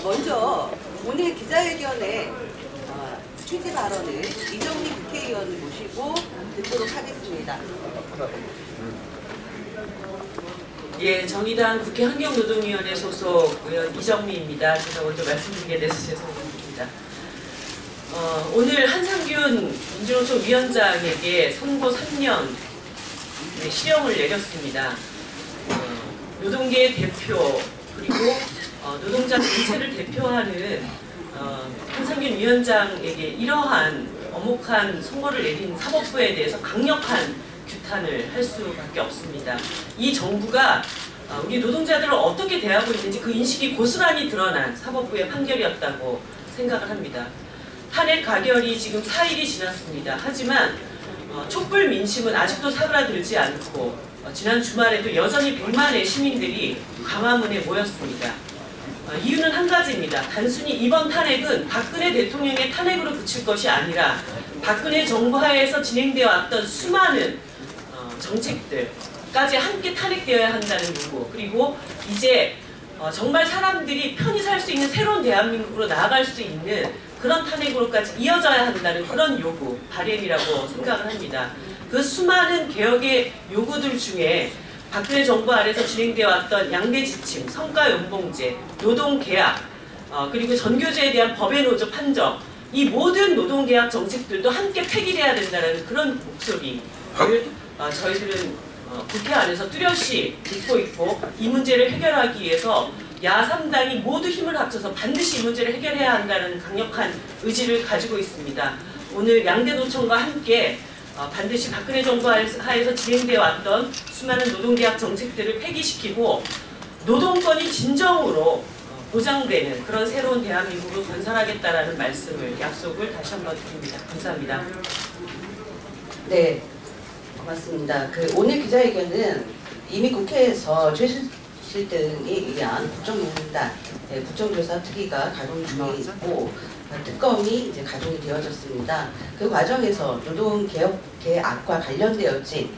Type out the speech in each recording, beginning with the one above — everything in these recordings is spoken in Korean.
먼저 오늘 기자회견에 취재 발언을 이정미 국회의원을 모시고 듣도록 하겠습니다. 예, 정의당 국회 환경노동위원회 소속 의원 이정미입니다. 제가 먼저 말씀드리게 돼서 죄송합니다. 오늘 한상균 민주노총 위원장에게 선고 3년 실형을 내렸습니다. 노동계의 대표 그리고 노동자 전체를 대표하는 한상균 위원장에게 이러한 엄혹한 선고를 내린 사법부에 대해서 강력한 규탄을 할 수밖에 없습니다. 이 정부가 우리 노동자들을 어떻게 대하고 있는지 그 인식이 고스란히 드러난 사법부의 판결이었다고 생각을 합니다. 탄핵 가결이 지금 4일이 지났습니다. 하지만 촛불 민심은 아직도 사그라들지 않고 지난 주말에도 여전히 100만의 시민들이 광화문에 모였습니다. 이유는 한 가지입니다. 단순히 이번 탄핵은 박근혜 대통령의 탄핵으로 그칠 것이 아니라 박근혜 정부 하에서 진행되어 왔던 수많은 정책들까지 함께 탄핵되어야 한다는 요구, 그리고 이제 정말 사람들이 편히 살 수 있는 새로운 대한민국으로 나아갈 수 있는 그런 탄핵으로까지 이어져야 한다는 그런 요구, 바램이라고 생각을 합니다. 그 수많은 개혁의 요구들 중에 박근혜 정부 아래서 진행되어 왔던 양대 지침, 성과연봉제, 노동계약, 그리고 전교제에 대한 법의 노조 판정, 이 모든 노동계약 정책들도 함께 폐기해야 된다는 그런 목소리를 저희들은 국회 안에서 뚜렷이 듣고 있고, 이 문제를 해결하기 위해서 야3당이 모두 힘을 합쳐서 반드시 이 문제를 해결해야 한다는 강력한 의지를 가지고 있습니다. 오늘 양대 노총과 함께 반드시 박근혜 정부 하에서 진행되어 왔던 수많은 노동계약 정책들을 폐기시키고 노동권이 진정으로 보장되는 그런 새로운 대한민국을 건설하겠다라는 말씀을, 약속을 다시 한번 드립니다. 감사합니다. 네, 고맙습니다. 오늘 기자회견은 이미 국회에서 최순실 등에 의한 국정농단, 국정조사 특위가 가동 중에 있고 특검이 이제 가동이 되어졌습니다. 그 과정에서 노동개혁과 관련되어진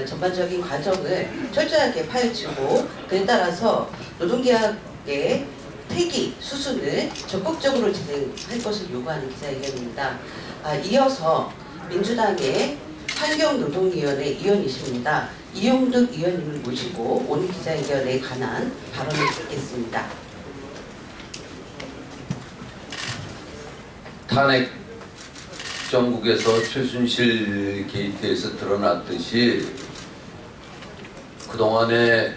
전반적인 과정을 철저하게 파헤치고, 그에 따라서 노동계약의 폐기, 수순을 적극적으로 진행할 것을 요구하는 기자회견입니다. 이어서 민주당의 환경노동위원회 위원이십니다. 이용득 위원님을 모시고 오늘 기자회견에 관한 발언을 듣겠습니다. 탄핵 정국에서 최순실 게이트에서 드러났듯이 그동안의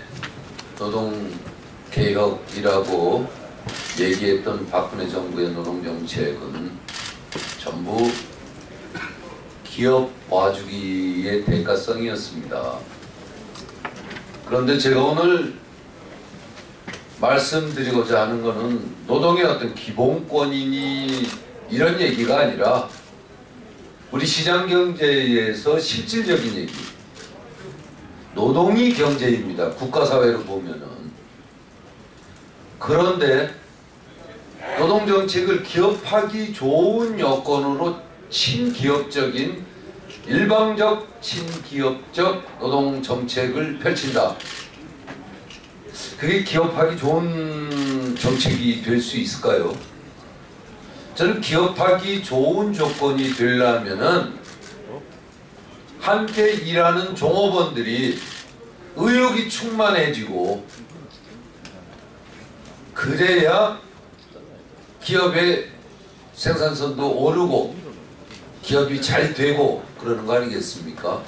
노동개혁이라고 얘기했던 박근혜 정부의 노동정책은 전부 기업 봐주기의 대가성이었습니다. 그런데 제가 오늘 말씀드리고자 하는 것은 노동의 어떤 기본권이니 이런 얘기가 아니라 우리 시장경제에서 실질적인 얘기, 노동이 경제입니다. 국가사회로 보면은. 그런데 노동정책을 기업하기 좋은 여건으로 친기업적인, 일방적 친기업적 노동정책을 펼친다. 그게 기업하기 좋은 정책이 될 수 있을까요? 저는 기업하기 좋은 조건이 되려면은 함께 일하는 종업원들이 의욕이 충만해지고, 그래야 기업의 생산성도 오르고 기업이 잘 되고 그러는 거 아니겠습니까?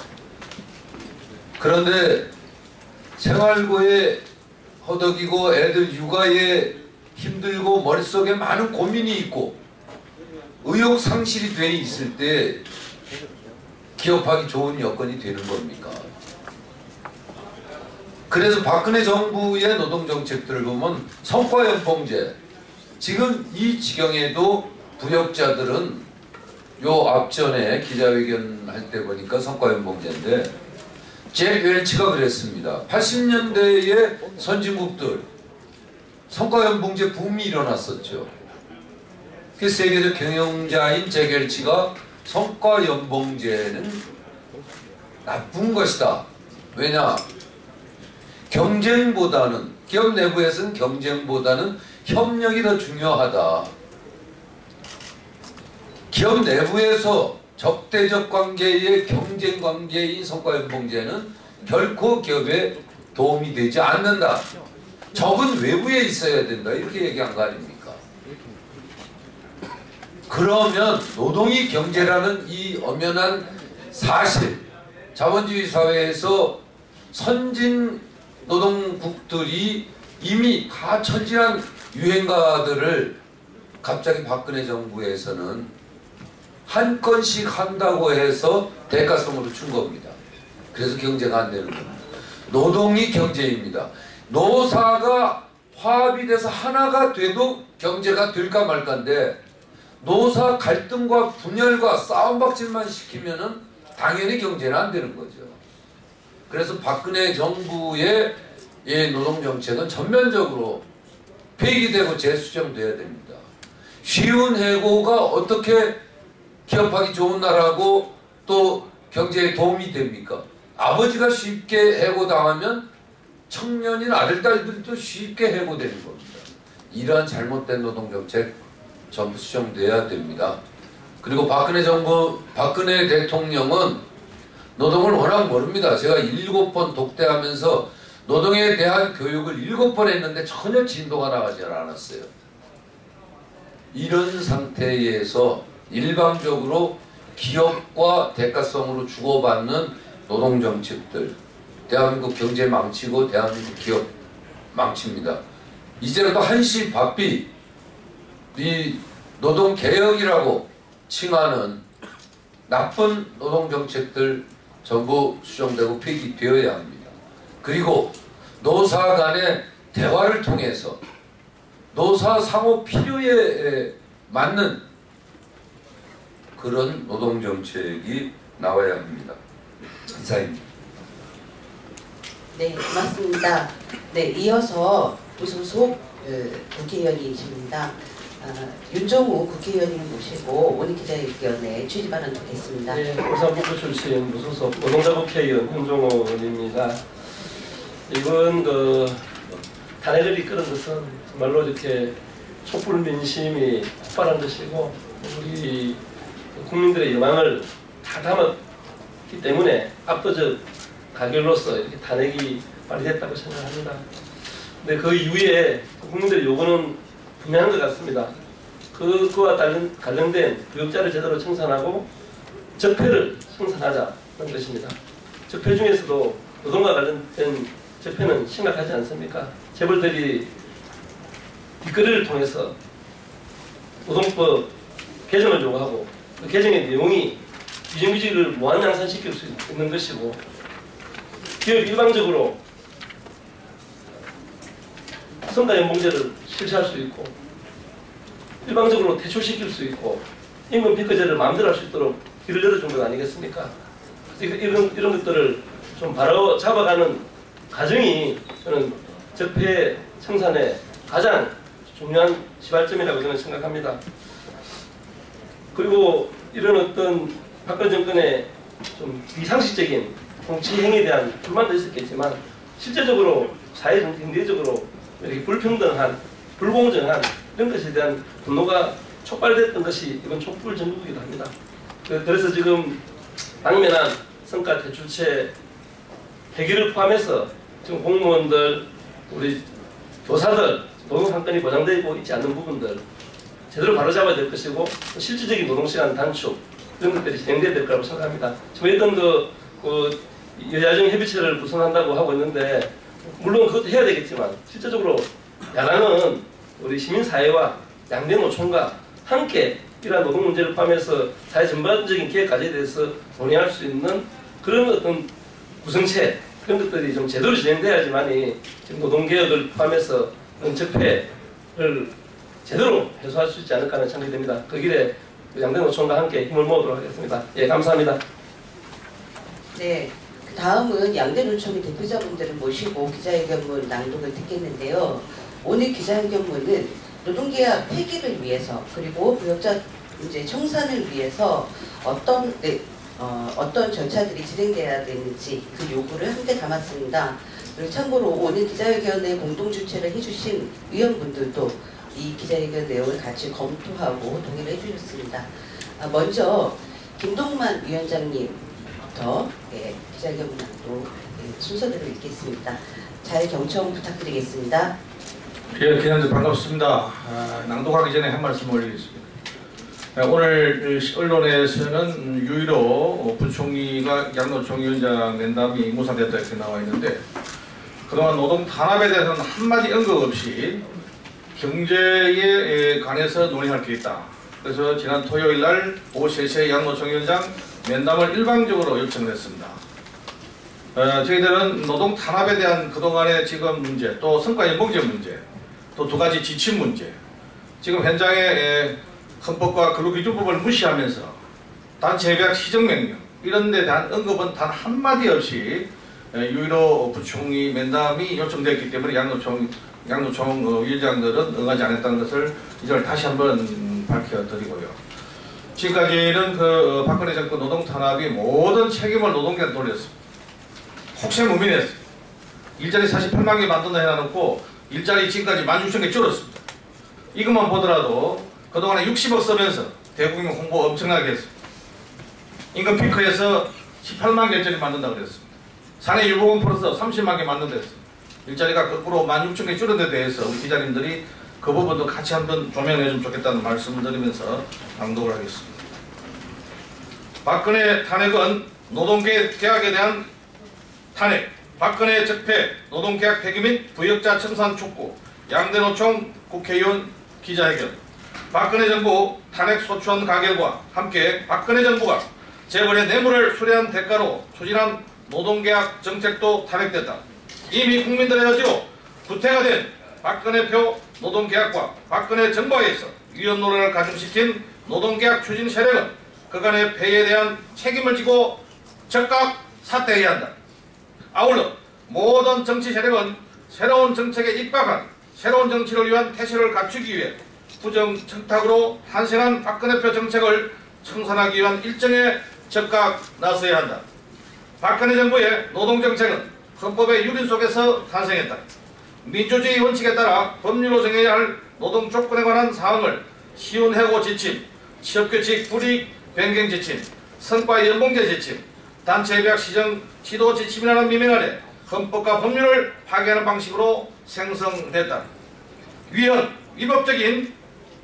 그런데 생활고에 허덕이고 애들 육아에 힘들고 머릿속에 많은 고민이 있고 의욕 상실이 돼 있을 때 기업하기 좋은 여건이 되는 겁니까? 그래서 박근혜 정부의 노동정책들을 보면 성과연봉제, 지금 이 지경에도 부역자들은 요 앞전에 기자회견 할 때 보니까 성과연봉제인데, 잭 웰치가 그랬습니다. 80년대의 선진국들 성과연봉제 붐이 일어났었죠. 그 세계적 경영자인 잭 웰치가 성과연봉제는 나쁜 것이다. 왜냐? 경쟁보다는, 기업 내부에서는 경쟁보다는 협력이 더 중요하다. 기업 내부에서 적대적 관계의 경쟁 관계인 성과연봉제는 결코 기업에 도움이 되지 않는다. 적은 외부에 있어야 된다. 이렇게 얘기한 거 아닙니까? 그러면 노동이 경제라는 이 엄연한 사실, 자본주의 사회에서 선진 노동국들이 이미 다 철저한 유행가들을 갑자기 박근혜 정부에서는 한 건씩 한다고 해서 대가성으로 준 겁니다. 그래서 경제가 안 되는 겁니다. 노동이 경제입니다. 노사가 화합이 돼서 하나가 돼도 경제가 될까 말까인데, 노사 갈등과 분열과 싸움박질만 시키면은 당연히 경제는 안 되는 거죠. 그래서 박근혜 정부의 노동정책은 전면적으로 폐기되고 재수정돼야 됩니다. 쉬운 해고가 어떻게 기업하기 좋은 나라고 또 경제에 도움이 됩니까? 아버지가 쉽게 해고당하면 청년인 아들, 딸들도 쉽게 해고되는 겁니다. 이러한 잘못된 노동정책 전부 수정돼야 됩니다. 그리고 박근혜 정부, 박근혜 대통령은 노동을 워낙 모릅니다. 제가 7번 독대하면서 노동에 대한 교육을 7번 했는데 전혀 진도가 나가지 않았어요. 이런 상태에서 일방적으로 기업과 대가성으로 주고받는 노동정책들, 대한민국 경제 망치고 대한민국 기업 망칩니다. 이제라도 한시 바삐 이 노동개혁이라고 칭하는 나쁜 노동정책들 전부 수정되고 폐기되어야 합니다. 그리고 노사 간의 대화를 통해서 노사 상호 필요에 맞는 그런 노동정책이 나와야 합니다. 이사입니다. 네, 고맙습니다. 네, 이어서 무소속 국회의원이십니다. 윤종우 국회의원님을 모시고 오늘 기자회견에 취지 발언 듣겠습니다. 네, 울산북구 출신 무소속 노동자 국회의원 윤종우 의원입니다. 이번 탄핵을 이끄는 것은 정말로 이렇게 촛불 민심이 폭발한 것이고 우리 국민들의 여망을 다 담았기 때문에 압도적 가결로서 이렇게 탄핵이 발의됐다고 생각합니다. 근데 그 이후에 국민들의 요구는 분명한 것 같습니다. 그와 관련된 교육자를 제대로 청산하고 적폐를 청산하자는 것입니다. 적폐 중에서도 노동과 관련된 적폐는 심각하지 않습니까? 재벌들이 뒷거래를 통해서 노동법 개정을 요구하고 그 개정의 내용이 비정규직을 무한양산시킬 수 있는 것이고 기업 일방적으로 성과연봉제를 실시할 수 있고 일방적으로 퇴출시킬 수 있고 임금 피크제를 마음대로 할 수 있도록 길을 열어준 것 아니겠습니까? 그래서 이런 것들을 좀 바로 잡아가는 과정이 저는 적폐 청산의 가장 중요한 시발점이라고 저는 생각합니다. 그리고 이런 어떤 박근혜 정권의 좀 비상식적인 정치 행위에 대한 불만도 있었겠지만 실제적으로 사회 경제적으로 이렇게 불평등한, 불공정한 이런 것에 대한 분노가 촉발됐던 것이 이번 촛불 전국이기도 합니다. 그래서 지금 당면한 성과 대출체 폐기를 포함해서 지금 공무원들, 우리 교사들 노동상권이 보장되고 있지 않는 부분들 제대로 바로잡아야 될 것이고 실질적인 노동시간 단축 이런 것들이 진행돼야 될 거라고 생각합니다. 지금 어떤 여야정 협의체를 구성한다고 하고 있는데 물론 그것도 해야 되겠지만 실제적으로 야당은 우리 시민사회와 양대 노총과 함께 이러한 노동 문제를 포함해서 사회 전반적인 기획 과제에 대해서 논의할 수 있는 그런 어떤 구성체 그런 것들이 좀 제대로 진행돼야지만이 지금 노동개혁을 포함해서 적폐를 제대로 해소할 수 있지 않을까 하는 생각이 듭니다. 그 길에 양대 노총과 함께 힘을 모으도록 하겠습니다. 예, 감사합니다. 네, 그 다음은 양대 노총의 대표자분들을 모시고 기자회견문 낭독을 듣겠는데요. 오늘 기자회견문은 노동계약 폐기를 위해서 그리고 부역자 문제 청산을 위해서 어떤 절차들이 진행돼야 되는지 그 요구를 함께 담았습니다. 그리고 참고로 오늘 기자회견에 공동 주최를 해주신 위원분들도 이 기자회견 내용을 같이 검토하고 동의를 해주셨습니다. 먼저 김동만 위원장님부터 기자회견 문항도 순서대로 읽겠습니다. 잘 경청 부탁드리겠습니다. 예, 기자님 반갑습니다. 낭독하기 전에 한 말씀 올리겠습니다. 오늘 언론에서는 유일로 부총리가 양노총 위원장 면담이 무산됐다 이렇게 나와 있는데 그동안 노동 탄압에 대해서는 한마디 언급 없이 경제에 관해서 논의할 게 있다. 그래서 지난 토요일 날 오후 3시에 양노총 위원장 면담을 일방적으로 요청을 했습니다. 저희들은 노동 탄압에 대한 그동안의 지금 문제, 또 성과 연봉제 문제, 또 2가지 지침 문제, 지금 현장에 헌법과 근로기준법을 무시하면서 단체협약 시정명령 이런 데 대한 언급은 단 한마디 없이 유일로 부총리 면담이 요청됐기 때문에 양노총 위원장들은 응하지 않았다는 것을 이제 다시 한번 밝혀드리고요. 지금까지는 박근혜 정권 노동 탄압이 모든 책임을 노동계한테 돌렸습니다. 혹시 무민했습니다. 일자리 48만 개 만든다 해놔놓고 일자리 지금까지 16,000개 줄었습니다. 이것만 보더라도 그동안에 60억 쓰면서 대국민 홍보 엄청나게 했습니다. 임금 피크에서 18만 개짜리 만든다고 그랬습니다. 사내 유보금 플러스 30만 개 만든다 했습니다. 일자리가 거꾸로 16,000개 줄은 데 대해서 우리 기자님들이 그 부분도 같이 한번 조명해주면 좋겠다는 말씀을 드리면서 낭독을 하겠습니다. 박근혜 탄핵은 노동계약에 대한 탄핵, 박근혜 적폐, 노동계약 폐기 및 부역자 청산 촉구, 양대노총 국회의원 기자회견, 박근혜 정부 탄핵 소추안 가결과 함께 박근혜 정부가 재벌의 뇌물을 수뢰한 대가로 추진한 노동계약 정책도 탄핵됐다. 이미 국민들의 여지로 구태가 된 박근혜표 노동계약과 박근혜 정부에서 위헌 논란을 가중시킨 노동계약 추진 세력은 그간의 폐해에 대한 책임을 지고 즉각 사퇴해야 한다. 아울러 모든 정치 세력은 새로운 정책에 입각한 새로운 정치를 위한 태세를 갖추기 위해 부정청탁으로 탄생한 박근혜표 정책을 청산하기 위한 일정에 즉각 나서야 한다. 박근혜 정부의 노동정책은 헌법의 유린 속에서 탄생했다. 민주주의 원칙에 따라 법률로 정해야 할 노동 조건에 관한 사항을 시운해고 지침, 취업규칙 불이익 변경 지침, 성과 연봉제 지침, 단체협약 시정 지도 지침이라는 미명 아래 헌법과 법률을 파괴하는 방식으로 생성됐다. 위헌, 위법적인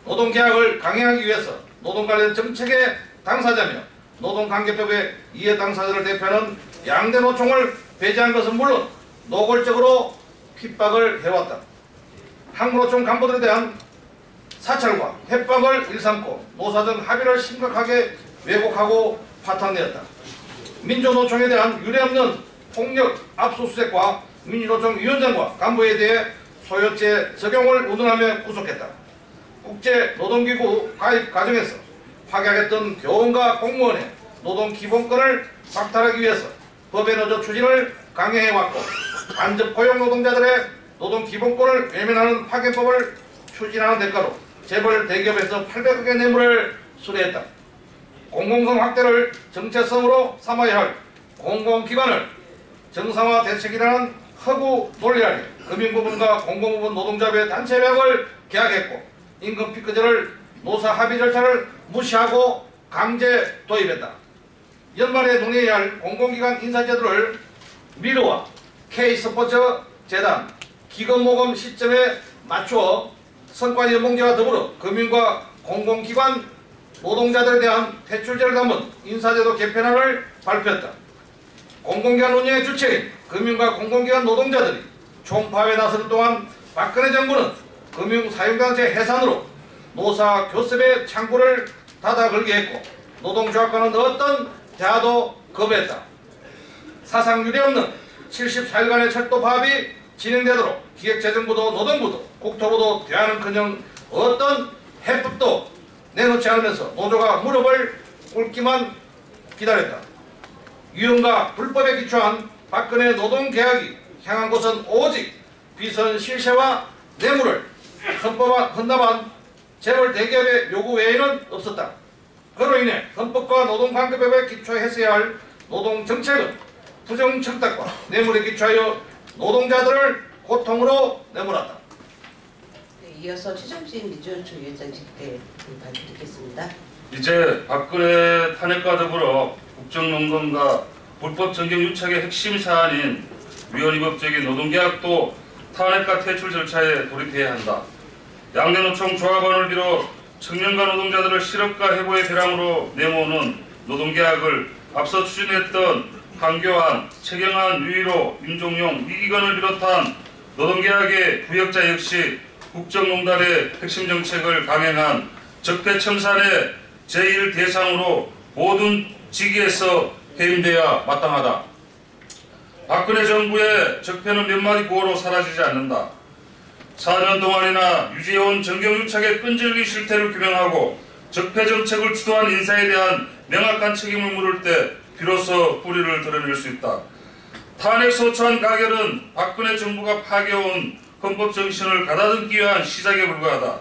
노동계약을 강행하기 위해서 노동 관련 정책의 당사자며 노동관계법의 이해 당사자를 대표하는 양대노총을 배제한 것은 물론 노골적으로 핍박을 해왔다. 항노총 간부들에 대한 사찰과 협박을 일삼고 노사정 합의를 심각하게 왜곡하고 파탄내었다. 민주노총에 대한 유례없는 폭력 압수수색과 민주노총 위원장과 간부에 대해 소요죄 적용을 운운하며 구속했다. 국제노동기구 가입 과정에서 파괴하겠던 교원과 공무원의 노동기본권을 박탈하기 위해서 법의 노조 추진을 강행해왔고 간접고용 노동자들의 노동기본권을 외면하는 파괴법을 추진하는 대가로 재벌 대기업에서 800억의 뇌물을 수뢰했다. 공공성 확대를 정체성으로 삼아야 할 공공기관을 정상화 대책이라는 허구 논리 아래 금융부문과 공공부문 노동자의 단체협약을 계약했고 임금 피크제를 노사 합의 절차를 무시하고 강제 도입했다. 연말에 논의해야 할 공공기관 인사제도를 미르와 K스포츠 재단 기금모금 시점에 맞추어 성과연봉제와 더불어 금융과 공공기관 노동자들에 대한 대출제를 담은 인사제도 개편안을 발표했다. 공공기관 운영의 주체인 금융과 공공기관 노동자들이 총파업에 나서는 동안 박근혜 정부는 금융사용단체 해산으로 노사 교섭의 창구를 닫아 걸게 했고 노동조합과는 어떤 대화도 거부했다. 사상 유례없는 74일간의 철도 파업이 진행되도록 기획재정부도 노동부도 국토부도 대화는커녕 어떤 해법도 내놓지 않으면서 노조가 무릎을 꿇기만 기다렸다. 위헌과 불법에 기초한 박근혜 노동계약이 향한 곳은 오직 비선 실세와 뇌물을 헌납한 재벌 대기업의 요구 외에는 없었다. 그로 인해 헌법과 노동관계법에 기초했어야 할 노동정책은 부정청탁과 뇌물에 기초하여 노동자들을 고통으로 내몰았다. 네, 이어서 최정진 민주노총 위원장 직대 발표 듣겠습니다. 이제 박근혜 탄핵과 더불어 국정농단과 불법 정경 유착의 핵심 사안인 위헌위법적인 노동계약도 탄핵과 퇴출 절차에 돌입해야 한다. 양대노총 조합원을 비롯 청년과 노동자들을 실업과 해고의 대상으로 내모는 노동계약을 앞서 추진했던 황교안, 최경환, 유일호, 임종용, 이기건을 비롯한 노동계약의 부역자 역시 국정농단의 핵심 정책을 강행한 적폐청산의 제1 대상으로 모든 직위에서 해임돼야 마땅하다. 박근혜 정부의 적폐는 몇 마디 구호로 사라지지 않는다. 4년 동안이나 유지해온 정경유착의 끈질긴 실태를 규명하고 적폐 정책을 주도한 인사에 대한 명확한 책임을 물을 때 비로소 뿌리를 드러낼 수 있다. 탄핵 소추안 가결은 박근혜 정부가 파괴해온 헌법 정신을 가다듬기 위한 시작에 불과하다.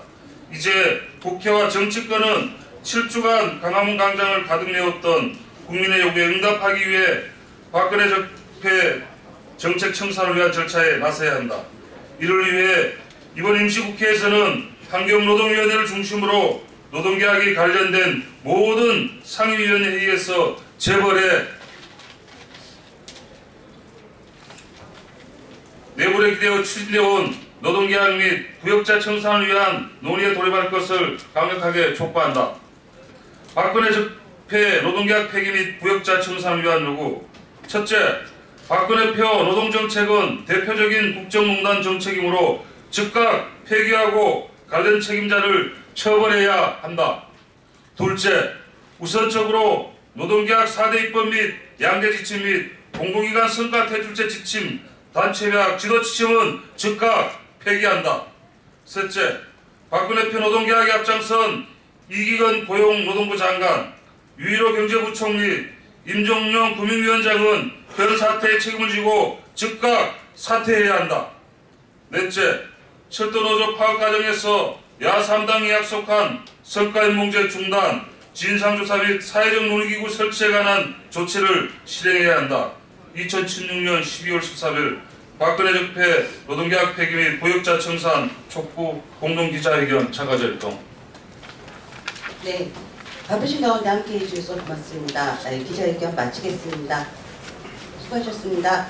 이제 국회와 정치권은 7주간 광화문 광장을 가득 메웠던 국민의 요구에 응답하기 위해 박근혜 적폐 정책 청산을 위한 절차에 나서야 한다. 이를 위해 이번 임시국회에서는 환경노동위원회를 중심으로 노동계약이 관련된 모든 상임위원회 회의에서 재벌의 내부에 기대어 추진되어온 노동계약 및 부역자 청산을 위한 논의에 돌입할 것을 강력하게 촉구한다. 박근혜 적폐 노동계약 폐기 및 부역자 청산을 위한 요구. 첫째, 박근혜표 노동정책은 대표적인 국정농단 정책이므로 즉각 폐기하고 관련 책임자를 처벌해야 한다. 둘째, 우선적으로 노동계약 4대 입법 및 양대 지침 및 공공기관 성과 퇴출제 지침, 단체계약 지도 지침은 즉각 폐기한다. 셋째, 박근혜표 노동계약에 앞장선 이기건 고용노동부 장관, 유일호 경제부총리, 임종용 금융위원장은 현 사태에 책임을 지고 즉각 사퇴해야 한다. 넷째, 철도노조 파업 과정에서 야3당이 약속한 성과인봉제 중단, 진상조사 및 사회적 논의기구 설치에 관한 조치를 실행해야 한다. 2016년 12월 13일 박근혜 적폐 노동계약 폐기 및 부역자 청산 촉구 공동기자회견 참가자활동. 네, 바쁘신 가운데 함께해 주셔서 고맙습니다. 기자회견 마치겠습니다. 수고하셨습니다.